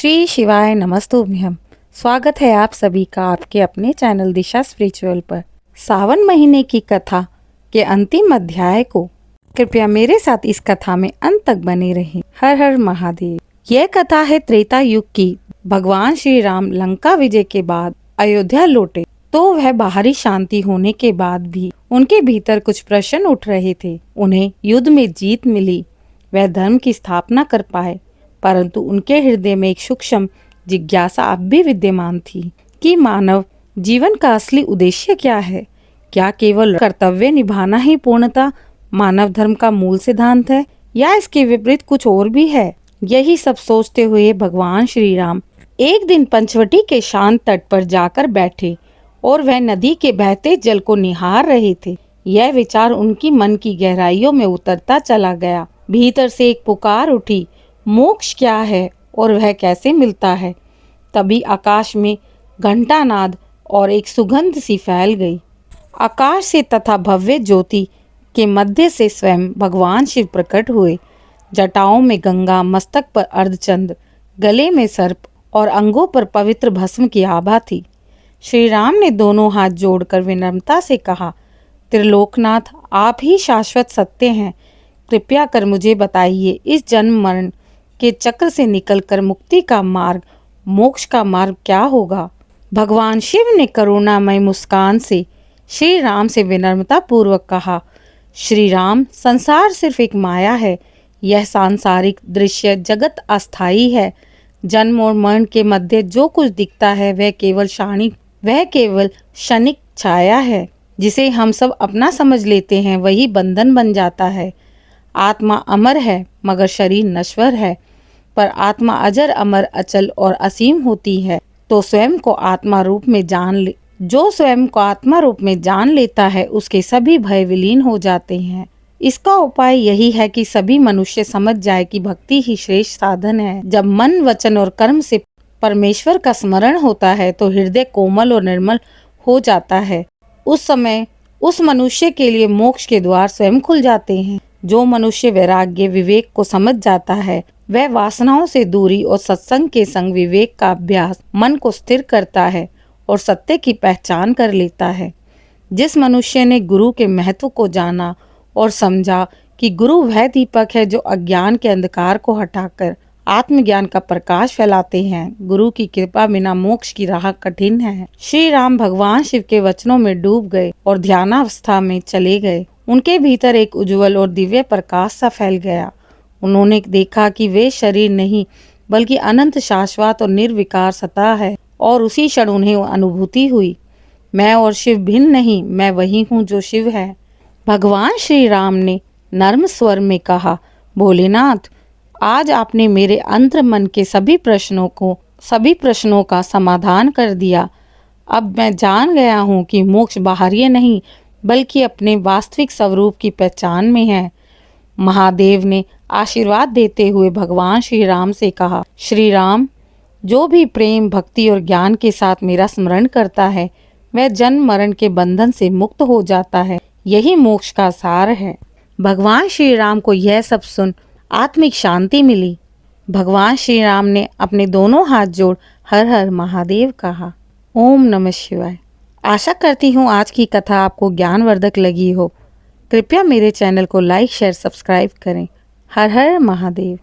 श्री शिवाय नमस्तुभ्यम। स्वागत है आप सभी का आपके अपने चैनल दिशा स्पिरिचुअल पर। सावन महीने की कथा के अंतिम अध्याय को कृपया मेरे साथ इस कथा में अंत तक बने रहें। हर हर महादेव। यह कथा है त्रेता युग की। भगवान श्री राम लंका विजय के बाद अयोध्या लौटे तो वह बाहरी शांति होने के बाद भी उनके भीतर कुछ प्रश्न उठ रहे थे। उन्हें युद्ध में जीत मिली, वह धर्म की स्थापना कर पाए, परंतु उनके हृदय में एक सूक्ष्म जिज्ञासा अब भी विद्यमान थी कि मानव जीवन का असली उद्देश्य क्या है। क्या केवल कर्तव्य निभाना ही पूर्णतः मानव धर्म का मूल सिद्धांत है, या इसके विपरीत कुछ और भी है। यही सब सोचते हुए भगवान श्री राम एक दिन पंचवटी के शांत तट पर जाकर बैठे और वह नदी के बहते जल को निहार रहे थे। यह विचार उनकी मन की गहराइयों में उतरता चला गया। भीतर से एक पुकार उठी, मोक्ष क्या है और वह कैसे मिलता है। तभी आकाश में घंटानाद और एक सुगंध सी फैल गई। आकाश से तथा भव्य ज्योति के मध्य से स्वयं भगवान शिव प्रकट हुए। जटाओं में गंगा, मस्तक पर अर्धचंद्र, गले में सर्प और अंगों पर पवित्र भस्म की आभा थी। श्री राम ने दोनों हाथ जोड़कर विनम्रता से कहा, त्रिलोकनाथ, आप ही शाश्वत सत्य हैं। कृपया कर मुझे बताइए, इस जन्म मरण के चक्र से निकलकर मुक्ति का मार्ग, मोक्ष का मार्ग क्या होगा। भगवान शिव ने करुणामय मुस्कान से श्री राम से विनम्रता पूर्वक कहा, श्री राम, संसार सिर्फ एक माया है। यह सांसारिक दृश्य जगत अस्थाई है। जन्म और मरण के मध्य जो कुछ दिखता है वह केवल क्षणिक छाया है। जिसे हम सब अपना समझ लेते हैं वही बंधन बन जाता है। आत्मा अमर है मगर शरीर नश्वर है, पर आत्मा अजर, अमर, अचल और असीम होती है। जो स्वयं को आत्मा रूप में जान लेता है उसके सभी भय विलीन हो जाते हैं। इसका उपाय यही है कि सभी मनुष्य समझ जाए कि भक्ति ही श्रेष्ठ साधन है। जब मन, वचन और कर्म से परमेश्वर का स्मरण होता है तो हृदय कोमल और निर्मल हो जाता है। उस समय उस मनुष्य के लिए मोक्ष के द्वार स्वयं खुल जाते हैं। जो मनुष्य वैराग्य, विवेक को समझ जाता है वह वासनाओं से दूरी और सत्संग के संग विवेक का अभ्यास मन को स्थिर करता है और सत्य की पहचान कर लेता है। जिस मनुष्य ने गुरु के महत्व को जाना और समझा कि गुरु वह दीपक है जो अज्ञान के अंधकार को हटाकर आत्मज्ञान का प्रकाश फैलाते हैं। गुरु की कृपा बिना मोक्ष की राह कठिन है। श्री राम भगवान शिव के वचनों में डूब गए और ध्यानावस्था में चले गए। उनके भीतर एक उज्जवल और दिव्य प्रकाश सा फैल गया। उन्होंने देखा कि वे शरीर नहीं बल्कि अनंत, शाश्वत और निर्विकार सत्ता है, और उसी क्षण उन्हें अनुभूति हुई, मैं और शिव भिन्न नहीं, मैं वही हूँ जो शिव है। भगवान श्री राम ने नर्म स्वर में कहा, भोलेनाथ, आज आपने मेरे अंतर मन के सभी प्रश्नों का समाधान कर दिया। अब मैं जान गया हूँ कि मोक्ष बाहरी नहीं बल्कि अपने वास्तविक स्वरूप की पहचान में है। महादेव ने आशीर्वाद देते हुए भगवान श्री राम से कहा, श्री राम, जो भी प्रेम, भक्ति और ज्ञान के साथ मेरा स्मरण करता है वह जन्म मरण के बंधन से मुक्त हो जाता है। यही मोक्ष का सार है। भगवान श्री राम को यह सब सुन आत्मिक शांति मिली। भगवान श्री राम ने अपने दोनों हाथ जोड़ हर हर महादेव कहा। ओम नमः शिवाय। आशा करती हूँ आज की कथा आपको ज्ञानवर्धक लगी हो। कृपया मेरे चैनल को लाइक, शेयर, सब्सक्राइब करें। हर हर महादेव।